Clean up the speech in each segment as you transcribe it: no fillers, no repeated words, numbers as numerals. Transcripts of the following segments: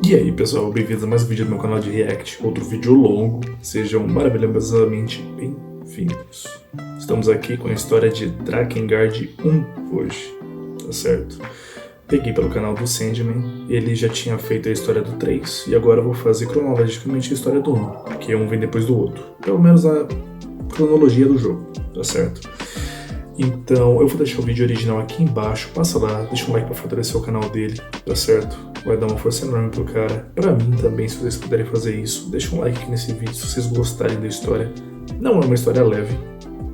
E aí pessoal, bem-vindos a mais um vídeo do meu canal de React, outro vídeo longo, sejam maravilhosamente bem-vindos. Estamos aqui com a história de Drakengard 1 hoje, tá certo? Peguei pelo canal do Sandman, ele já tinha feito a história do 3, e agora eu vou fazer cronologicamente a história do 1, porque um vem depois do outro, pelo menos a cronologia do jogo, tá certo? Então eu vou deixar o vídeo original aqui embaixo, passa lá, deixa um like pra fortalecer o canal dele, tá certo? Vai dar uma força enorme pro cara, pra mim também, se vocês puderem fazer isso. Deixa um like aqui nesse vídeo se vocês gostarem da história. Não é uma história leve,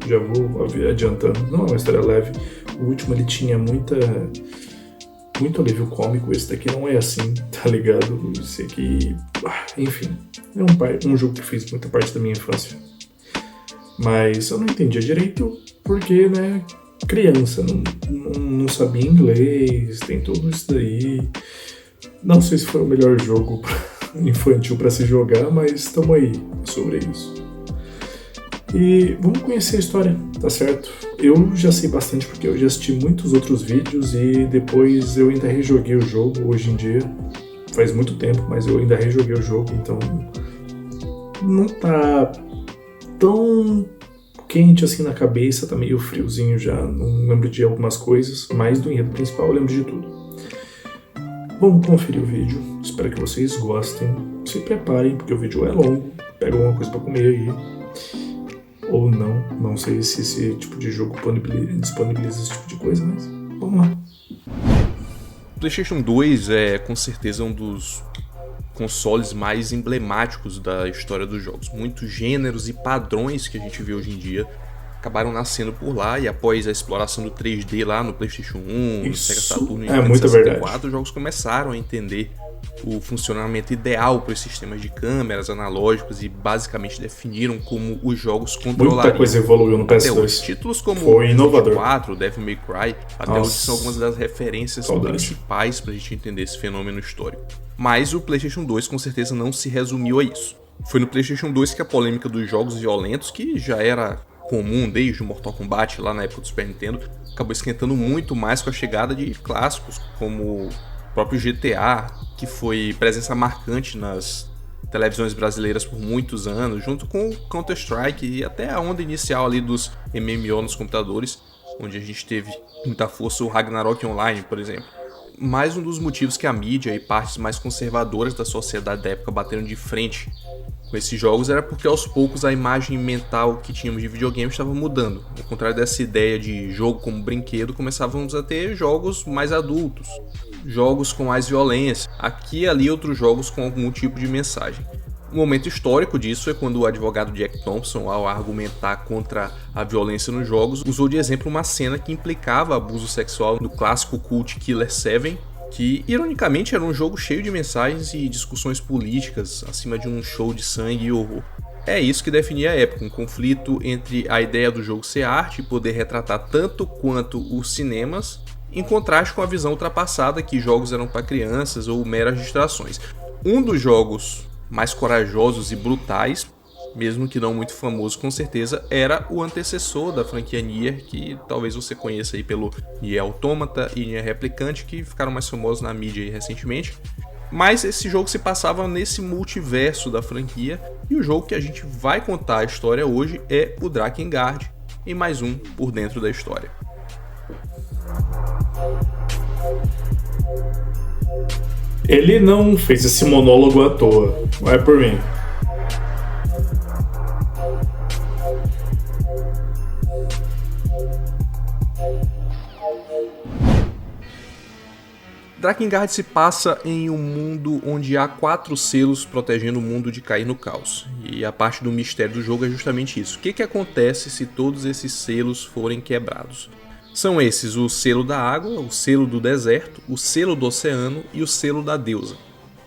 já vou adiantando, não é uma história leve. O último ele tinha muito alívio cômico, esse daqui não é assim, tá ligado? Esse aqui, enfim, é um jogo que fez muita parte da minha infância. Mas eu não entendia direito porque, né, criança, não sabia inglês, tem tudo isso daí. Não sei se foi o melhor jogo infantil para se jogar, mas estamos aí sobre isso. E vamos conhecer a história, tá certo? Eu já sei bastante porque eu já assisti muitos outros vídeos e depois eu ainda rejoguei o jogo hoje em dia. Faz muito tempo, mas eu ainda rejoguei o jogo, então não tá tão quente assim na cabeça, tá meio friozinho já, não lembro de algumas coisas, mas do enredo principal eu lembro de tudo. Vamos conferir o vídeo, espero que vocês gostem, se preparem porque o vídeo é longo, pega alguma coisa pra comer aí, ou não sei se esse tipo de jogo disponibiliza esse tipo de coisa, mas vamos lá. PlayStation 2 é com certeza um dos consoles mais emblemáticos da história dos jogos. Muitos gêneros e padrões que a gente vê hoje em dia acabaram nascendo por lá, e após a exploração do 3D lá no PlayStation 1, no Sega Saturn e no Nintendo 64, os jogos começaram a entender o funcionamento ideal para os sistemas de câmeras analógicos e basicamente definiram como os jogos controlariam. Muita coisa evoluiu no PS2. Até hoje, títulos como foi inovador. 4, Devil May Cry, até hoje são algumas das referências principais para a gente entender esse fenômeno histórico. Mas o PlayStation 2 com certeza não se resumiu a isso. Foi no PlayStation 2 que a polêmica dos jogos violentos, que já era comum desde o Mortal Kombat lá na época do Super Nintendo, acabou esquentando muito mais com a chegada de clássicos como o próprio GTA, que foi presença marcante nas televisões brasileiras por muitos anos, junto com o Counter-Strike e até a onda inicial ali dos MMO nos computadores, onde a gente teve muita força o Ragnarok Online, por exemplo. Mais um dos motivos que a mídia e partes mais conservadoras da sociedade da época bateram de frente com esses jogos era porque aos poucos a imagem mental que tínhamos de videogame estava mudando. Ao contrário dessa ideia de jogo como brinquedo, começávamos a ter jogos mais adultos, jogos com mais violência, aqui e ali outros jogos com algum tipo de mensagem. Um momento histórico disso é quando o advogado Jack Thompson, ao argumentar contra a violência nos jogos, usou de exemplo uma cena que implicava abuso sexual no clássico cult Killer 7, que ironicamente era um jogo cheio de mensagens e discussões políticas acima de um show de sangue e horror. É isso que definia a época, um conflito entre a ideia do jogo ser arte e poder retratar tanto quanto os cinemas, em contraste com a visão ultrapassada que jogos eram para crianças ou meras distrações. Um dos jogos mais corajosos e brutais, mesmo que não muito famoso com certeza, era o antecessor da franquia Nier, que talvez você conheça aí pelo Nier Automata e Nier Replicante, que ficaram mais famosos na mídia aí recentemente. Mas esse jogo se passava nesse multiverso da franquia, e o jogo que a gente vai contar a história hoje é o Drakengard, e mais um por dentro da história. Ele não fez esse monólogo à toa, vai por mim. Drakengard se passa em um mundo onde há 4 selos protegendo o mundo de cair no caos. E a parte do mistério do jogo é justamente isso. O que acontece se todos esses selos forem quebrados? São esses o selo da água, o selo do deserto, o selo do oceano e o selo da deusa.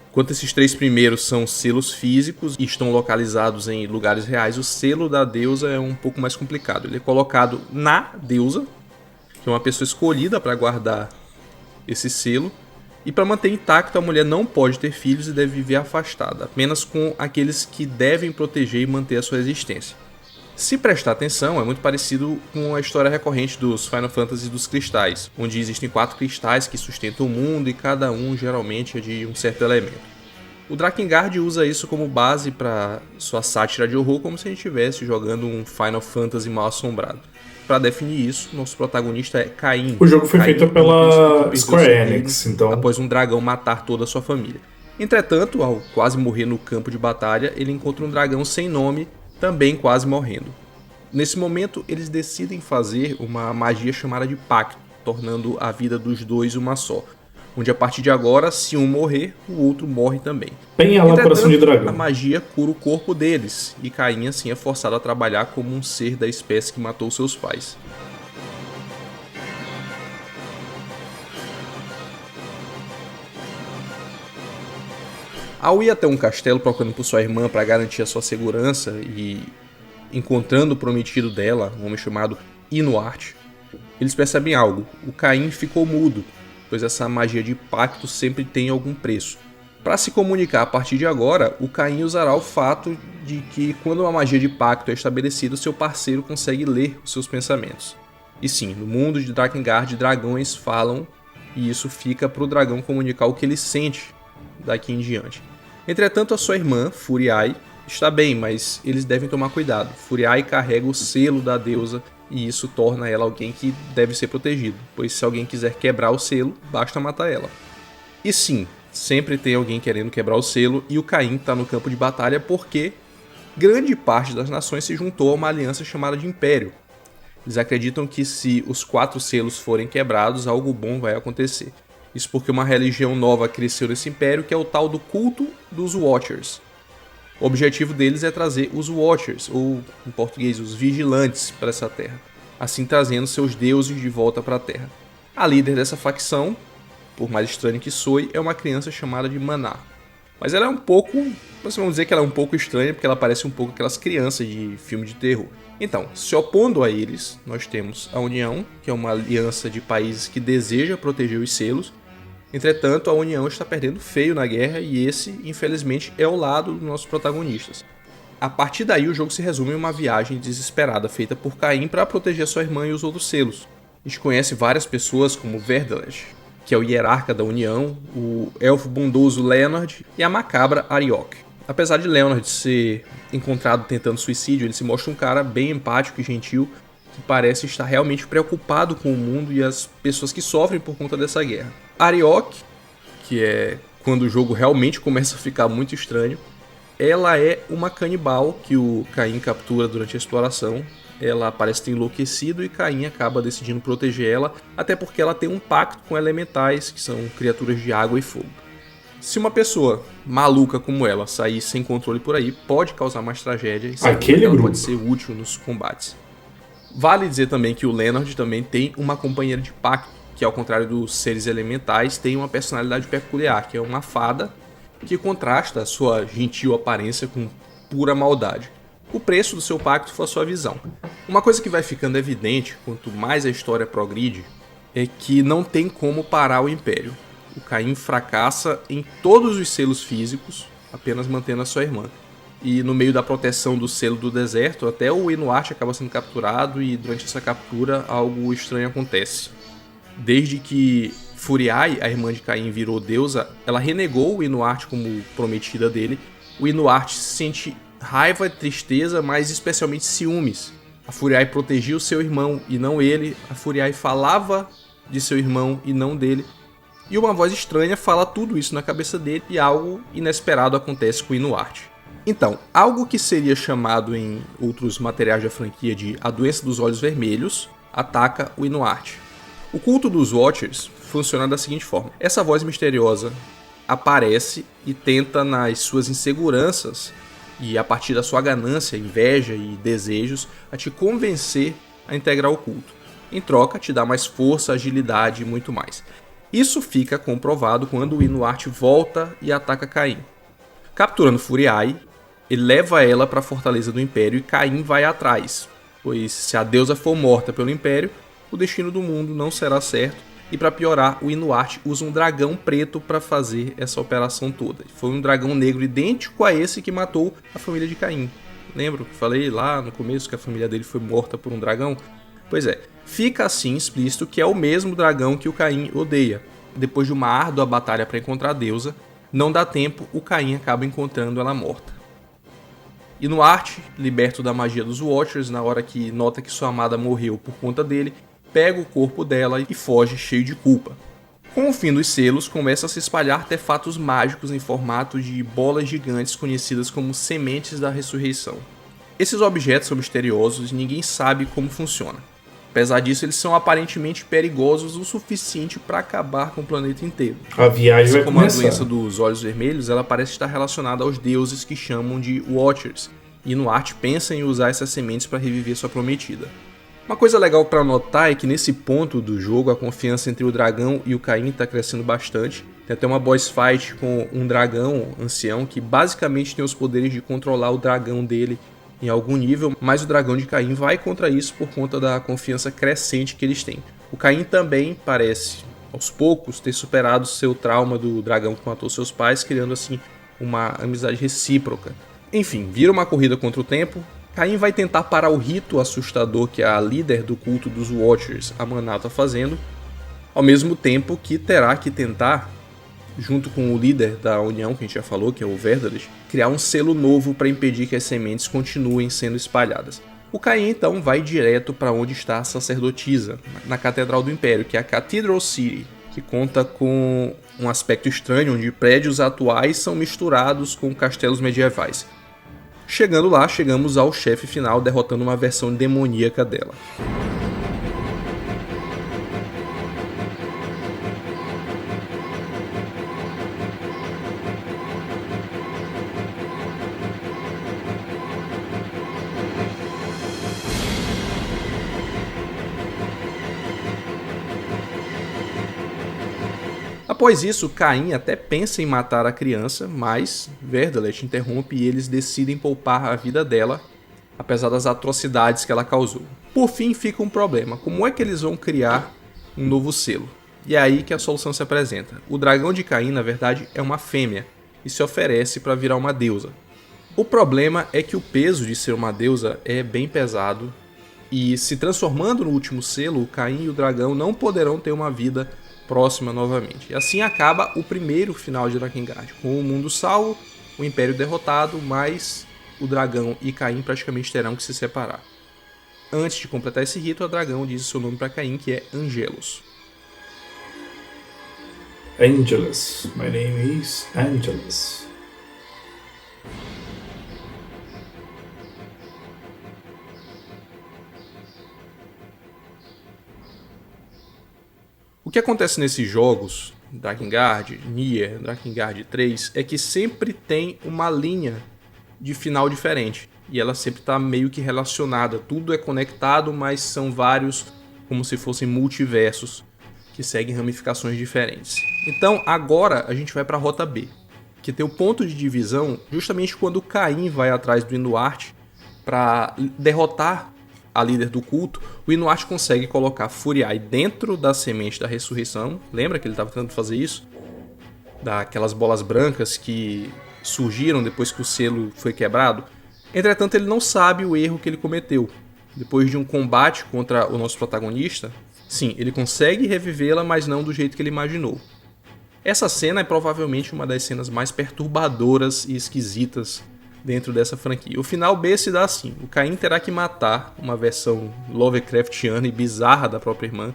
Enquanto esses 3 primeiros são selos físicos e estão localizados em lugares reais, o selo da deusa é um pouco mais complicado. Ele é colocado na deusa, que é uma pessoa escolhida para guardar esse selo. E para manter intacto, a mulher não pode ter filhos e deve viver afastada, apenas com aqueles que devem proteger e manter a sua existência. Se prestar atenção, é muito parecido com a história recorrente dos Final Fantasy dos cristais, onde existem 4 cristais que sustentam o mundo e cada um geralmente é de um certo elemento. O Drakengard usa isso como base para sua sátira de horror, como se a gente estivesse jogando um Final Fantasy mal assombrado. Para definir isso, nosso protagonista é Caim. O jogo foi Caim, feito pela Square Enix, então... após um dragão matar toda a sua família. Entretanto, ao quase morrer no campo de batalha, ele encontra um dragão sem nome, também quase morrendo. Nesse momento, eles decidem fazer uma magia chamada de pacto, tornando a vida dos dois uma só. Onde a partir de agora, se um morrer, o outro morre também. Bem ela coração de dragão. A magia cura o corpo deles, e Caim assim é forçado a trabalhar como um ser da espécie que matou seus pais. Ao ir até um castelo procurando por sua irmã para garantir a sua segurança e encontrando o prometido dela, um homem chamado Inuart, eles percebem algo. O Caim ficou mudo, pois essa magia de pacto sempre tem algum preço. Para se comunicar a partir de agora, o Caim usará o fato de que quando uma magia de pacto é estabelecida, seu parceiro consegue ler os seus pensamentos. E sim, no mundo de Drakengard, dragões falam e isso fica para o dragão comunicar o que ele sente daqui em diante. Entretanto, a sua irmã, Furiai, está bem, mas eles devem tomar cuidado. Furiai carrega o selo da deusa e isso torna ela alguém que deve ser protegido, pois se alguém quiser quebrar o selo, basta matar ela. E sim, sempre tem alguém querendo quebrar o selo e o Caim está no campo de batalha porque grande parte das nações se juntou a uma aliança chamada de Império. Eles acreditam que se os 4 selos forem quebrados, algo bom vai acontecer. Isso porque uma religião nova cresceu nesse império, que é o tal do culto dos Watchers. O objetivo deles é trazer os Watchers, ou em português, os vigilantes, para essa terra, assim trazendo seus deuses de volta para a terra. A líder dessa facção, por mais estranho que soe, é uma criança chamada de Maná. Mas ela é um pouco, vocês vão dizer que ela é um pouco estranha, porque ela parece um pouco aquelas crianças de filme de terror. Então, se opondo a eles, nós temos a União, que é uma aliança de países que deseja proteger os selos. Entretanto, a União está perdendo feio na guerra e esse, infelizmente, é o lado dos nossos protagonistas. A partir daí, o jogo se resume em uma viagem desesperada feita por Caim para proteger sua irmã e os outros selos. A gente conhece várias pessoas como Verdeleth, que é o hierarca da União, o elfo bondoso Leonard e a macabra Ariok. Apesar de Leonard ser encontrado tentando suicídio, ele se mostra um cara bem empático e gentil, que parece estar realmente preocupado com o mundo e as pessoas que sofrem por conta dessa guerra. Ariok, que é quando o jogo realmente começa a ficar muito estranho, ela é uma canibal que o Caim captura durante a exploração. Ela parece ter enlouquecido e Caim acaba decidindo proteger ela, até porque ela tem um pacto com elementais, que são criaturas de água e fogo. Se uma pessoa maluca como ela sair sem controle por aí, pode causar mais tragédia e ela pode ser útil nos combates. Vale dizer também que o Leonard também tem uma companheira de pacto, que ao contrário dos seres elementais, tem uma personalidade peculiar, que é uma fada, que contrasta a sua gentil aparência com pura maldade. O preço do seu pacto foi a sua visão. Uma coisa que vai ficando evidente quanto mais a história progride é que não tem como parar o Império. O Caim fracassa em todos os selos físicos, apenas mantendo a sua irmã. E no meio da proteção do selo do deserto, até o Inuart acaba sendo capturado e durante essa captura algo estranho acontece. Desde que Furiai, a irmã de Caim, virou deusa, ela renegou o Inuart como prometida dele. O Inuart se sente raiva, tristeza, mas especialmente ciúmes. A Furiai protegia o seu irmão e não ele. A Furiai falava de seu irmão e não dele. E uma voz estranha fala tudo isso na cabeça dele e algo inesperado acontece com o Inuart. Então, algo que seria chamado em outros materiais da franquia de a doença dos olhos vermelhos ataca o Inuart. O culto dos Watchers funciona da seguinte forma. Essa voz misteriosa aparece e tenta nas suas inseguranças e a partir da sua ganância, inveja e desejos a te convencer a integrar o culto. Em troca, te dá mais força, agilidade e muito mais. Isso fica comprovado quando o Inuart volta e ataca Caim. Capturando Furiai, ele leva ela para a fortaleza do Império e Caim vai atrás, pois se a deusa for morta pelo Império, o destino do mundo não será certo e para piorar, o Inuart usa um dragão preto para fazer essa operação toda. Foi um dragão negro idêntico a esse que matou a família de Caim. Lembra que falei lá no começo que a família dele foi morta por um dragão? Pois é, fica assim explícito que é o mesmo dragão que o Caim odeia. Depois de uma árdua batalha para encontrar a deusa, Não dá tempo, o Caim acaba encontrando ela morta. Inuart, liberto da magia dos Watchers, na hora que nota que sua amada morreu por conta dele, pega o corpo dela e foge cheio de culpa. Com o fim dos selos, começam a se espalhar artefatos mágicos em formato de bolas gigantes conhecidas como Sementes da Ressurreição. Esses objetos são misteriosos e ninguém sabe como funciona. Apesar disso, eles são aparentemente perigosos o suficiente para acabar com o planeta inteiro. A viagem vai como começar. A doença dos olhos vermelhos, ela parece estar relacionada aos deuses que chamam de Watchers, e Inuart pensa em usar essas sementes para reviver sua prometida. Uma coisa legal para notar é que nesse ponto do jogo a confiança entre o dragão e o Caim está crescendo bastante. Tem até uma boss fight com um dragão ancião que basicamente tem os poderes de controlar o dragão dele em algum nível, mas o dragão de Caim vai contra isso por conta da confiança crescente que eles têm. O Caim também parece, aos poucos, ter superado seu trauma do dragão que matou seus pais, criando assim uma amizade recíproca. Enfim, vira uma corrida contra o tempo. Caim vai tentar parar o rito assustador que a líder do culto dos Watchers, a Maná, está fazendo, ao mesmo tempo que terá que tentar, junto com o líder da União, que a gente já falou, que é o Verdalis, criar um selo novo para impedir que as sementes continuem sendo espalhadas. O Caim então vai direto para onde está a sacerdotisa, na Catedral do Império, que é a Cathedral City, que conta com um aspecto estranho, onde prédios atuais são misturados com castelos medievais. Chegando lá, chegamos ao chefe final, derrotando uma versão demoníaca dela. Após isso, Caim até pensa em matar a criança, mas Verdalis interrompe e eles decidem poupar a vida dela, apesar das atrocidades que ela causou. Por fim, fica um problema: como é que eles vão criar um novo selo? E é aí que a solução se apresenta. O dragão de Caim, na verdade, é uma fêmea e se oferece para virar uma deusa. O problema é que o peso de ser uma deusa é bem pesado e, se transformando no último selo, o Caim e o dragão não poderão ter uma vida próxima novamente. E assim acaba o primeiro final de Drakengard, com o mundo salvo, o Império derrotado, mas o dragão e Caim praticamente terão que se separar. Antes de completar esse rito, o dragão diz seu nome para Caim, que é Angelus. Angelus. My name is Angelus. O que acontece nesses jogos, Drakengard, Nier, Drakengard 3, é que sempre tem uma linha de final diferente. E ela sempre está meio que relacionada. Tudo é conectado, mas são vários, como se fossem multiversos, que seguem ramificações diferentes. Então agora a gente vai para a Rota B, que tem o ponto de divisão justamente quando Caim vai atrás do Inuart para derrotar a líder do culto. O Inuart consegue colocar Furiae dentro da semente da ressurreição. Lembra que ele estava tentando fazer isso? Daquelas bolas brancas que surgiram depois que o selo foi quebrado. Entretanto, ele não sabe o erro que ele cometeu. Depois de um combate contra o nosso protagonista, sim, ele consegue revivê-la, mas não do jeito que ele imaginou. Essa cena é provavelmente uma das cenas mais perturbadoras e esquisitas dentro dessa franquia. O final B se dá assim: o Caim terá que matar uma versão Lovecraftiana e bizarra da própria irmã.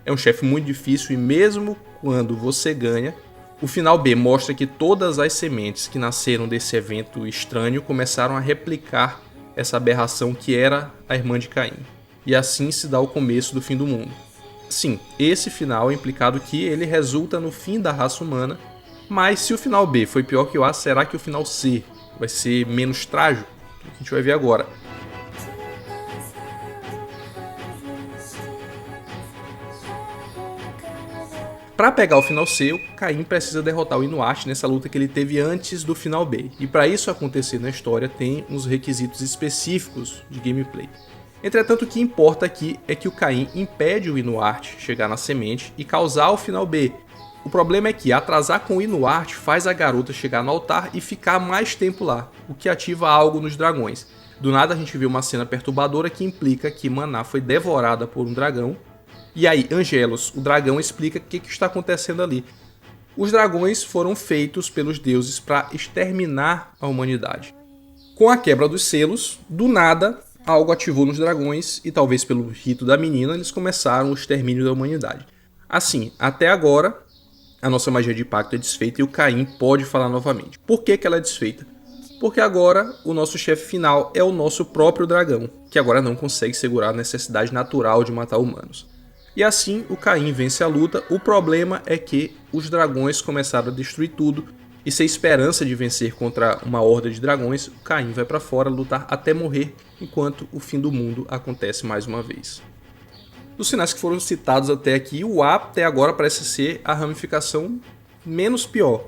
É um chefe muito difícil e mesmo quando você ganha, o final B mostra que todas as sementes que nasceram desse evento estranho começaram a replicar essa aberração que era a irmã de Caim. E assim se dá o começo do fim do mundo. Sim, esse final é implicado que ele resulta no fim da raça humana, mas se o final B foi pior que o A, será que o final C vai ser menos trágico? O que a gente vai ver agora. Para pegar o final C, o Caim precisa derrotar o Inuart nessa luta que ele teve antes do final B. E para isso acontecer na história, tem uns requisitos específicos de gameplay. Entretanto, o que importa aqui é que o Caim impede o Inuart chegar na semente e causar o final B. O problema é que atrasar com o Inuart faz a garota chegar no altar e ficar mais tempo lá, o que ativa algo nos dragões. Do nada a gente vê uma cena perturbadora que implica que Maná foi devorada por um dragão. E aí, Angelus, o dragão, explica o que está acontecendo ali. Os dragões foram feitos pelos deuses para exterminar a humanidade. Com a quebra dos selos, do nada, algo ativou nos dragões e talvez pelo rito da menina, eles começaram o extermínio da humanidade. Assim, até agora, a nossa magia de pacto é desfeita e o Caim pode falar novamente. Por que ela é desfeita? Porque agora o nosso chefe final é o nosso próprio dragão, que agora não consegue segurar a necessidade natural de matar humanos. E assim o Caim vence a luta. O problema é que os dragões começaram a destruir tudo e sem esperança de vencer contra uma horda de dragões, o Caim vai pra fora lutar até morrer, enquanto o fim do mundo acontece mais uma vez. Dos sinais que foram citados até aqui, o A até agora parece ser a ramificação menos pior.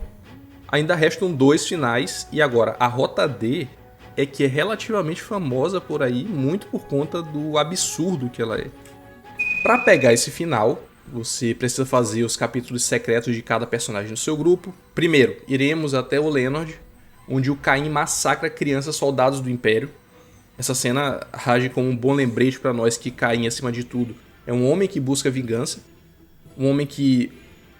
Ainda restam 2 finais e agora a rota D é que é relativamente famosa por aí, muito por conta do absurdo que ela é. Para pegar esse final, você precisa fazer os capítulos secretos de cada personagem do seu grupo. Primeiro, iremos até o Leonard, onde o Caim massacra crianças soldados do Império. Essa cena age como um bom lembrete para nós que Caim, acima de tudo, é um homem que busca vingança, um homem que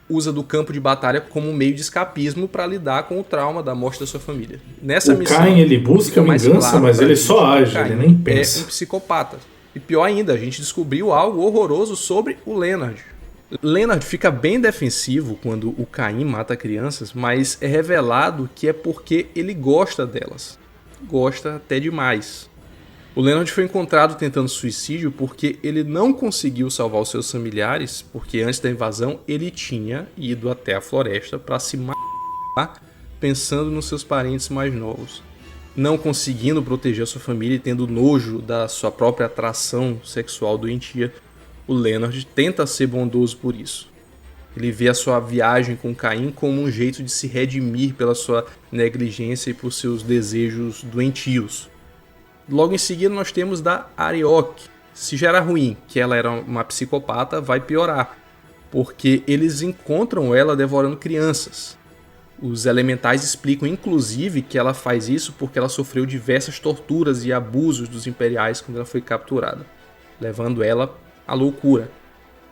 usa do campo de batalha como um meio de escapismo para lidar com o trauma da morte da sua família. Nessa missão, Caim, ele busca vingança, claro, mas ele só age, ele nem pensa. É um psicopata. E pior ainda, a gente descobriu algo horroroso sobre o Leonard. Leonard fica bem defensivo quando o Caim mata crianças, mas é revelado que é porque ele gosta delas. Gosta até demais. O Leonard foi encontrado tentando suicídio porque ele não conseguiu salvar os seus familiares, porque antes da invasão ele tinha ido até a floresta para se matar pensando nos seus parentes mais novos. Não conseguindo proteger a sua família e tendo nojo da sua própria atração sexual doentia, o Leonard tenta ser bondoso por isso. Ele vê a sua viagem com Caim como um jeito de se redimir pela sua negligência e por seus desejos doentios. Logo em seguida nós temos da Arioque. Se já era ruim que ela era uma psicopata, vai piorar, porque eles encontram ela devorando crianças. Os elementais explicam inclusive que ela faz isso porque ela sofreu diversas torturas e abusos dos imperiais quando ela foi capturada, levando ela à loucura.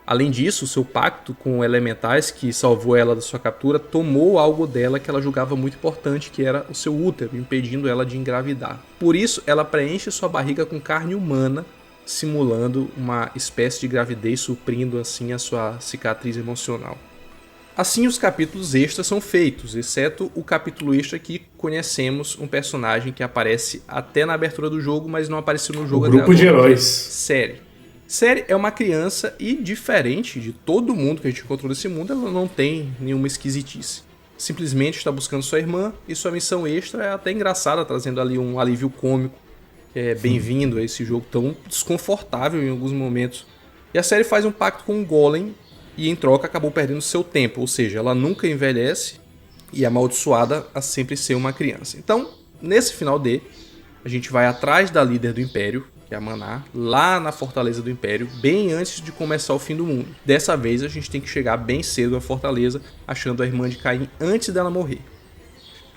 Além disso, seu pacto com elementais que salvou ela da sua captura tomou algo dela que ela julgava muito importante, que era o seu útero, impedindo ela de engravidar. Por isso, ela preenche sua barriga com carne humana, simulando uma espécie de gravidez, suprindo assim a sua cicatriz emocional. Assim, os capítulos extras são feitos, exceto o capítulo extra que conhecemos um personagem que aparece até na abertura do jogo, mas não apareceu no jogo até agora. O grupo de heróis. Cere é uma criança e, diferente de todo mundo que a gente encontrou nesse mundo, ela não tem nenhuma esquisitice. Simplesmente está buscando sua irmã e sua missão extra é até engraçada, trazendo ali um alívio cômico, que é bem-vindo a esse jogo tão desconfortável em alguns momentos. E a série faz um pacto com o Golem e, em troca, acabou perdendo seu tempo, ou seja, ela nunca envelhece e é amaldiçoada a sempre ser uma criança. Então, nesse final D, a gente vai atrás da líder do Império, que é a Maná, lá na Fortaleza do Império, bem antes de começar o fim do mundo. Dessa vez a gente tem que chegar bem cedo à Fortaleza, achando a irmã de Caim antes dela morrer.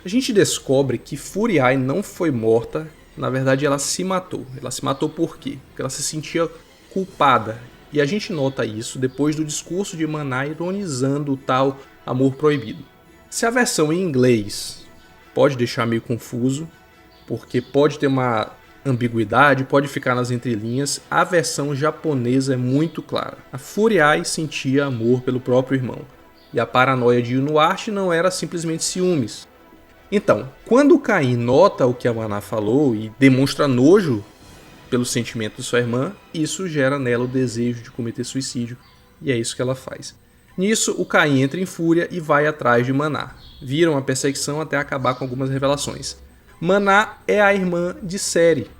A gente descobre que Furiae não foi morta, na verdade ela se matou. Ela se matou por quê? Porque ela se sentia culpada. E a gente nota isso depois do discurso de Maná ironizando o tal amor proibido. Se a versão em inglês pode deixar meio confuso, porque pode ter uma ambiguidade, pode ficar nas entrelinhas, a versão japonesa é muito clara. A Furiae sentia amor pelo próprio irmão, e a paranoia de Inuarte não era simplesmente ciúmes. Então, quando o Caim nota o que a Maná falou e demonstra nojo pelo sentimento de sua irmã, isso gera nela o desejo de cometer suicídio, e é isso que ela faz. Nisso, o Caim entra em fúria e vai atrás de Maná. Viram a perseguição até acabar com algumas revelações. Maná é a irmã de Cere,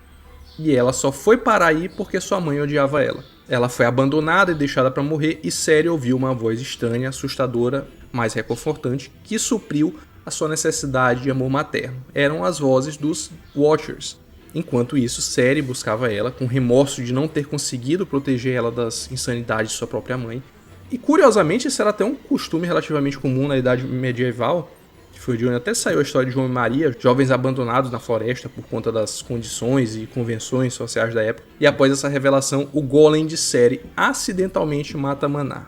e ela só foi parar aí porque sua mãe odiava ela. Ela foi abandonada e deixada para morrer, e Cere ouviu uma voz estranha, assustadora, mas reconfortante, que supriu a sua necessidade de amor materno. Eram as vozes dos Watchers. Enquanto isso, Cere buscava ela, com remorso de não ter conseguido proteger ela das insanidades de sua própria mãe. E curiosamente, isso era até um costume relativamente comum na Idade Medieval, que foi de onde até saiu a história de João e Maria, jovens abandonados na floresta por conta das condições e convenções sociais da época. E após essa revelação, o Golem de Cere acidentalmente mata Maná.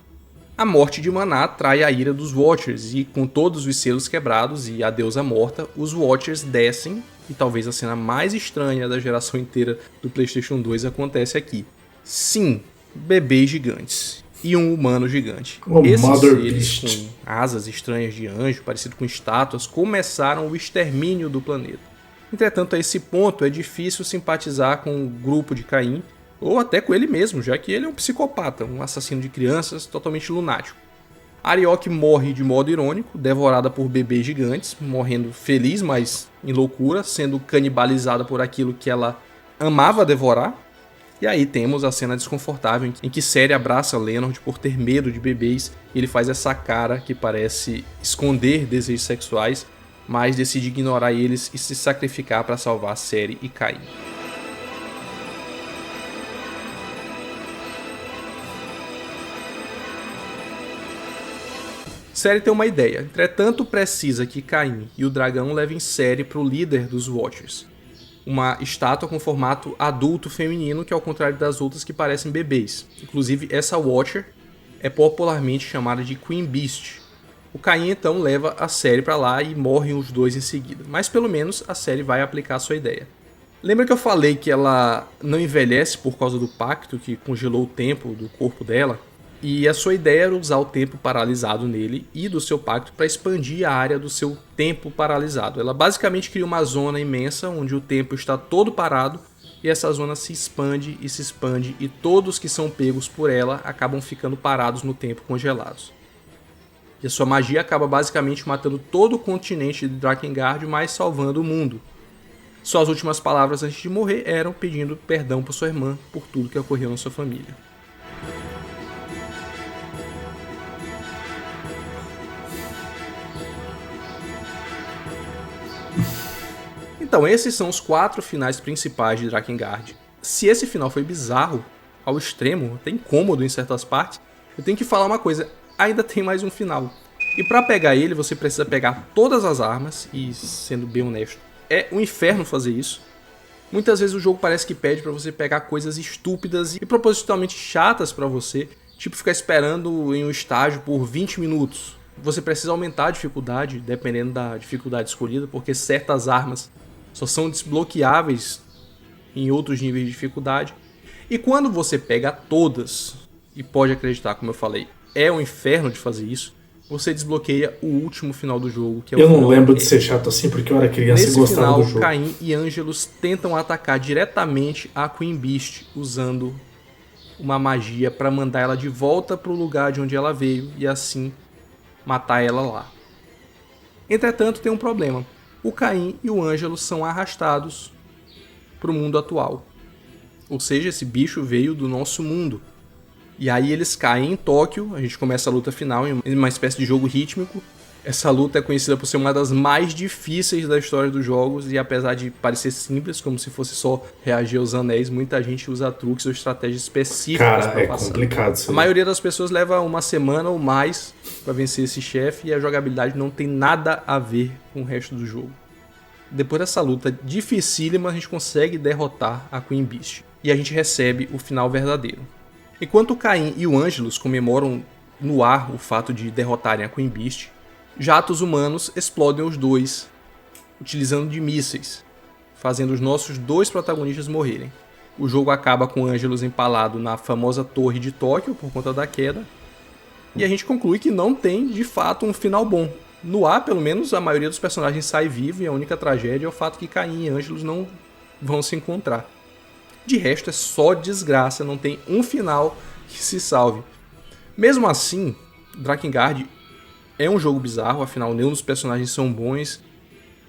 A morte de Maná atrai a ira dos Watchers e, com todos os selos quebrados e a deusa morta, os Watchers descem, e talvez a cena mais estranha da geração inteira do PlayStation 2 acontece aqui. Sim, bebês gigantes e um humano gigante. Esses seres com asas estranhas de anjo, parecido com estátuas, começaram o extermínio do planeta. Entretanto, a esse ponto é difícil simpatizar com o grupo de Caim, ou até com ele mesmo, já que ele é um psicopata, um assassino de crianças totalmente lunático. Arioque morre de modo irônico, devorada por bebês gigantes, morrendo feliz, mas em loucura, sendo canibalizada por aquilo que ela amava devorar. E aí temos a cena desconfortável em que Cere abraça Leonard por ter medo de bebês, e ele faz essa cara que parece esconder desejos sexuais, mas decide ignorar eles e se sacrificar para salvar Cere e Caim. Cere tem uma ideia, entretanto precisa que Caim e o dragão levem Cere para o líder dos Watchers, uma estátua com formato adulto feminino que, ao contrário das outras, que parecem bebês. Inclusive, essa Watcher é popularmente chamada de Queen Beast. O Caim então leva a Cere para lá e morrem os dois em seguida, mas pelo menos a Cere vai aplicar a sua ideia. Lembra que eu falei que ela não envelhece por causa do pacto que congelou o tempo do corpo dela? E a sua ideia era usar o tempo paralisado nele e do seu pacto para expandir a área do seu tempo paralisado. Ela basicamente cria uma zona imensa onde o tempo está todo parado e essa zona se expande e todos que são pegos por ela acabam ficando parados no tempo, congelados. E a sua magia acaba basicamente matando todo o continente de Drakengard, mas salvando o mundo. Suas últimas palavras antes de morrer eram pedindo perdão por sua irmã por tudo que ocorreu na sua família. Então, esses são os 4 finais principais de Drakengard. Se esse final foi bizarro ao extremo, até incômodo em certas partes, eu tenho que falar uma coisa, ainda tem mais um final. E para pegar ele, você precisa pegar todas as armas, e sendo bem honesto, é um inferno fazer isso. Muitas vezes o jogo parece que pede para você pegar coisas estúpidas e propositalmente chatas para você, tipo ficar esperando em um estágio por 20 minutos. Você precisa aumentar a dificuldade, dependendo da dificuldade escolhida, porque certas armas só são desbloqueáveis em outros níveis de dificuldade. E quando você pega todas, e pode acreditar, como eu falei, é um inferno de fazer isso, você desbloqueia o último final do jogo, que é o Eu não final lembro de ser chato assim, porque eu era criança e gostava final, do jogo. Caim e Angelus tentam atacar diretamente a Queen Beast, usando uma magia para mandar ela de volta para o lugar de onde ela veio, e assim matar ela lá. Entretanto, tem um problema. O Caim e o Angelus são arrastados para o mundo atual. Ou seja, esse bicho veio do nosso mundo. E aí eles caem em Tóquio, a gente começa a luta final em uma espécie de jogo rítmico. Essa luta é conhecida por ser uma das mais difíceis da história dos jogos, e apesar de parecer simples, como se fosse só reagir aos anéis, muita gente usa truques ou estratégias específicas para passar. É complicado isso. A maioria das pessoas leva uma semana ou mais para vencer esse chefe, e a jogabilidade não tem nada a ver com o resto do jogo. Depois dessa luta dificílima, a gente consegue derrotar a Queen Beast, e a gente recebe o final verdadeiro. Enquanto o Caim e o Angelus comemoram no ar o fato de derrotarem a Queen Beast, jatos humanos explodem os dois, utilizando de mísseis, fazendo os nossos 2 protagonistas morrerem. O jogo acaba com Angelus empalado na famosa torre de Tóquio por conta da queda, e a gente conclui que não tem, de fato, um final bom. No ar, pelo menos, a maioria dos personagens sai vivo, e a única tragédia é o fato que Caim e Angelus não vão se encontrar. De resto, é só desgraça, não tem um final que se salve. Mesmo assim, Drakengard é um jogo bizarro, afinal, nenhum dos personagens são bons.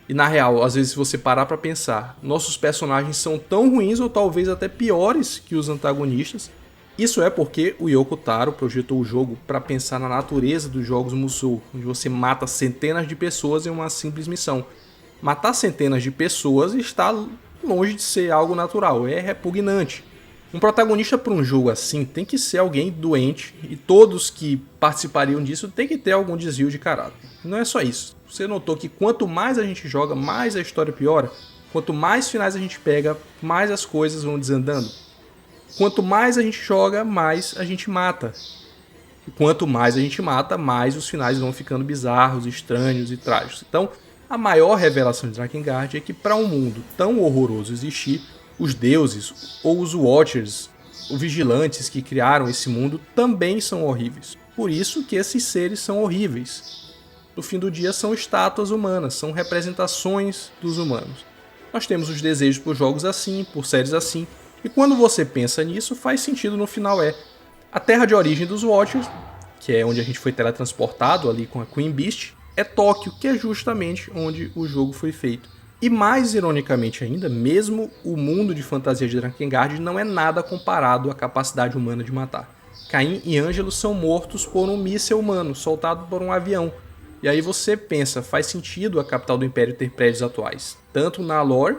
E na real, às vezes, se você parar pra pensar, nossos personagens são tão ruins ou talvez até piores que os antagonistas. Isso é porque o Yoko Taro projetou o jogo para pensar na natureza dos jogos Musou, onde você mata centenas de pessoas em uma simples missão. Matar centenas de pessoas está longe de ser algo natural, é repugnante. Um protagonista para um jogo assim tem que ser alguém doente, e todos que participariam disso tem que ter algum desvio de caráter. Não é só isso. Você notou que quanto mais a gente joga, mais a história piora? Quanto mais finais a gente pega, mais as coisas vão desandando? Quanto mais a gente joga, mais a gente mata. E quanto mais a gente mata, mais os finais vão ficando bizarros, estranhos e trágicos. Então, a maior revelação de Drakengard é que para um mundo tão horroroso existir, os deuses ou os Watchers, os vigilantes que criaram esse mundo, também são horríveis. Por isso que esses seres são horríveis. No fim do dia são estátuas humanas, são representações dos humanos. Nós temos os desejos por jogos assim, por séries assim, e quando você pensa nisso, faz sentido no final a terra de origem dos Watchers, que é onde a gente foi teletransportado ali com a Queen Beast, é Tóquio, que é justamente onde o jogo foi feito. E mais ironicamente ainda, mesmo o mundo de fantasia de Drakengard não é nada comparado à capacidade humana de matar. Caim e Ângelo são mortos por um míssil humano, soltado por um avião. E aí você pensa, faz sentido a capital do Império ter prédios atuais, tanto na lore,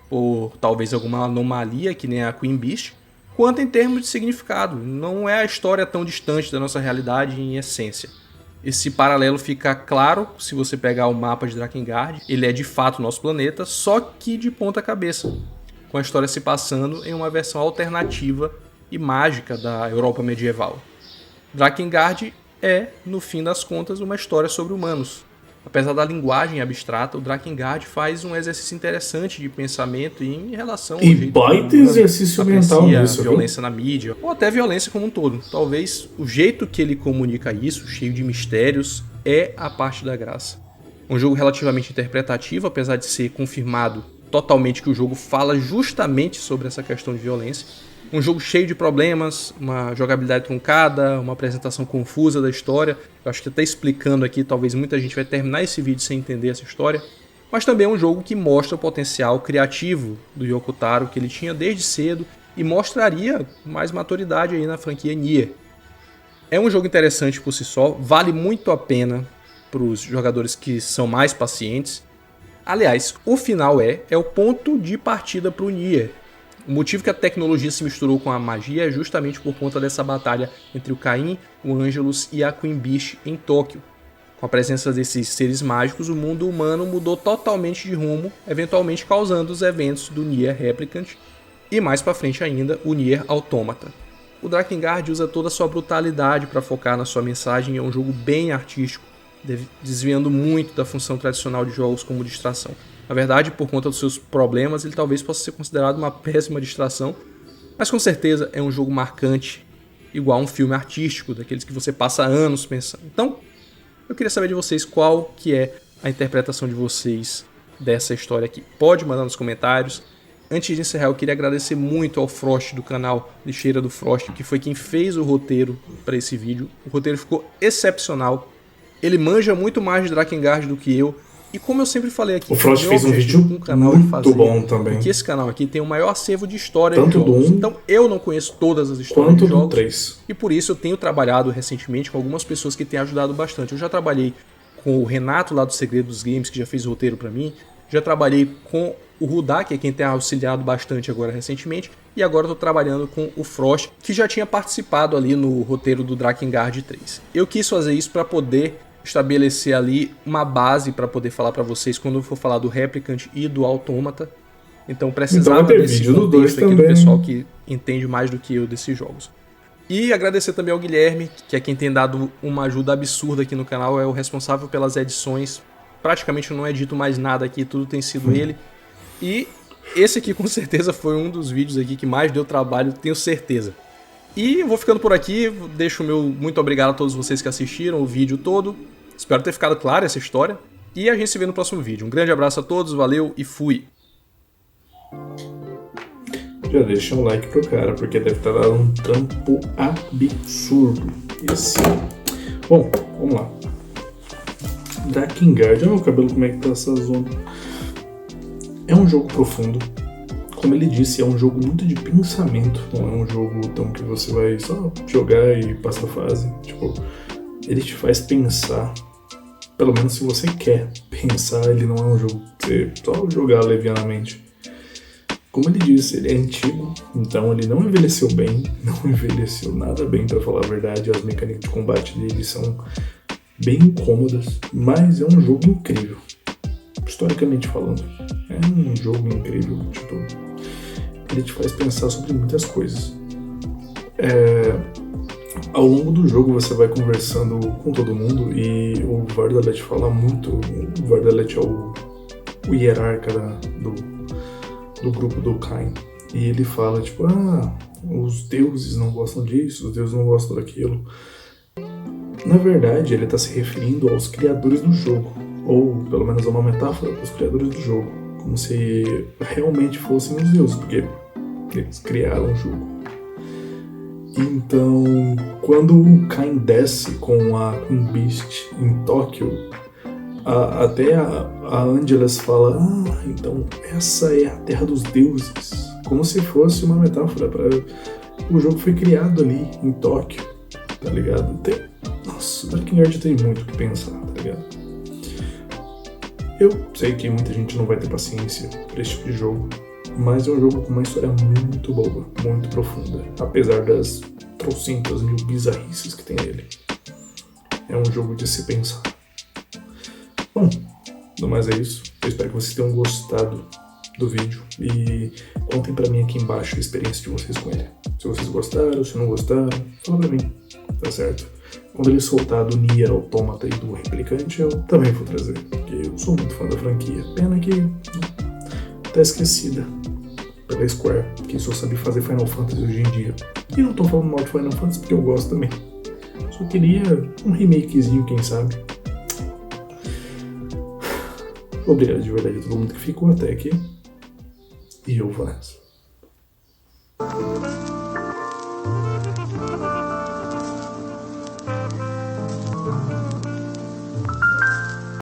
por talvez alguma anomalia que nem a Queen Beast, quanto em termos de significado. Não é a história tão distante da nossa realidade em essência. Esse paralelo fica claro se você pegar o mapa de Drakengard. Ele é de fato o nosso planeta, só que de ponta cabeça, com a história se passando em uma versão alternativa e mágica da Europa medieval. Drakengard é, no fim das contas, uma história sobre humanos. Apesar da linguagem abstrata, o Drakengard faz um exercício interessante de pensamento em relação ao jeito baita exercício mental nisso, violência na mídia, ou até violência como um todo. Talvez o jeito que ele comunica isso, cheio de mistérios, é a parte da graça. Um jogo relativamente interpretativo, apesar de ser confirmado totalmente que o jogo fala justamente sobre essa questão de violência. Um jogo cheio de problemas, uma jogabilidade truncada, uma apresentação confusa da história. Eu acho que até explicando aqui, talvez muita gente vai terminar esse vídeo sem entender essa história. Mas também é um jogo que mostra o potencial criativo do Yoko Taro, que ele tinha desde cedo, e mostraria mais maturidade aí na franquia Nier. É um jogo interessante por si só, vale muito a pena para os jogadores que são mais pacientes. Aliás, o final é o ponto de partida para o Nier. O motivo que a tecnologia se misturou com a magia é justamente por conta dessa batalha entre o Caim, o Angelus e a Queen Beast em Tóquio. Com a presença desses seres mágicos, o mundo humano mudou totalmente de rumo, eventualmente causando os eventos do Nier Replicant e mais pra frente ainda, o Nier Automata. O Drakengard usa toda a sua brutalidade para focar na sua mensagem e é um jogo bem artístico, desviando muito da função tradicional de jogos como distração. Na verdade, por conta dos seus problemas, ele talvez possa ser considerado uma péssima distração, mas com certeza é um jogo marcante, igual a um filme artístico, daqueles que você passa anos pensando. Então, eu queria saber de vocês qual que é a interpretação de vocês dessa história aqui. Pode mandar nos comentários. Antes de encerrar, eu queria agradecer muito ao Frost do canal Lixeira do Frost, que foi quem fez o roteiro para esse vídeo. O roteiro ficou excepcional. Ele manja muito mais de Drakengard do que eu. E como eu sempre falei aqui, o Frost fez um vídeo muito bom também. Porque esse canal aqui tem o maior acervo de história de jogos. Então eu não conheço todas as histórias de jogos. 3. E por isso eu tenho trabalhado recentemente com algumas pessoas que têm ajudado bastante. Eu já trabalhei com o Renato lá do Segredo dos Games, que já fez o roteiro pra mim. Já trabalhei com o Rudá, que é quem tem auxiliado bastante agora recentemente. E agora eu tô trabalhando com o Frost, que já tinha participado ali no roteiro do Drakengard 3. Eu quis fazer isso para poder estabelecer ali uma base para poder falar para vocês quando eu for falar do Replicant e do Automata. Então precisava desse contexto aqui do pessoal que entende mais do que eu desses jogos. E agradecer também ao Guilherme, que é quem tem dado uma ajuda absurda aqui no canal, é o responsável pelas edições. Praticamente não é dito mais nada aqui, tudo tem sido ele. E esse aqui com certeza foi um dos vídeos aqui que mais deu trabalho, tenho certeza. E eu vou ficando por aqui, deixo o meu muito obrigado a todos vocês que assistiram o vídeo todo. Espero ter ficado clara essa história. E a gente se vê no próximo vídeo. Um grande abraço a todos, valeu e fui! Já deixa um like pro cara, porque deve estar dando um trampo absurdo. Esse. Bom, vamos lá. Drakengard, olha o meu cabelo como é que tá essa zona. É um jogo profundo. Como ele disse, é um jogo muito de pensamento. Não é um jogo tão que você vai só jogar e passar fase. Tipo, ele te faz pensar. Pelo menos se você quer pensar, ele não é um jogo que você só jogar levianamente. Como ele disse, ele é antigo, então ele não envelheceu bem, não envelheceu nada bem, pra falar a verdade. As mecânicas de combate dele são bem incômodas, mas é um jogo incrível. Historicamente falando, é um jogo incrível. Tipo, ele te faz pensar sobre muitas coisas. Ao longo do jogo você vai conversando com todo mundo e o Vardalet fala muito. O Vardalet é o hierarca do grupo do Kain. E ele fala, tipo, os deuses não gostam disso, os deuses não gostam daquilo. Na verdade, ele está se referindo aos criadores do jogo, ou pelo menos é uma metáfora para os criadores do jogo, como se realmente fossem os deuses, porque eles criaram o jogo. Então, quando o Kain desce com a Queen Beast em Tóquio, até a Angeles fala, então essa é a terra dos deuses, como se fosse uma metáfora para o jogo foi criado ali em Tóquio, tá ligado? Nossa, Drakengard tem muito o que pensar, tá ligado? Eu sei que muita gente não vai ter paciência para esse tipo de jogo, mas é um jogo com uma história muito boa, muito profunda, apesar das trocentas mil bizarrices que tem nele. É um jogo de se pensar. Bom, no mais é isso. Eu espero que vocês tenham gostado do vídeo e contem pra mim aqui embaixo a experiência de vocês com ele. Se vocês gostaram, se não gostaram, fala pra mim, tá certo? Quando ele soltar do Nier Automata e do Replicante, eu também vou trazer, porque eu sou muito fã da franquia. Pena que tá esquecida pela Square, que só sabe fazer Final Fantasy hoje em dia. E não tô falando mal de Final Fantasy porque eu gosto também. Só queria um remakezinho, quem sabe. Obrigado de verdade a todo mundo que ficou até aqui. E eu vou nessa.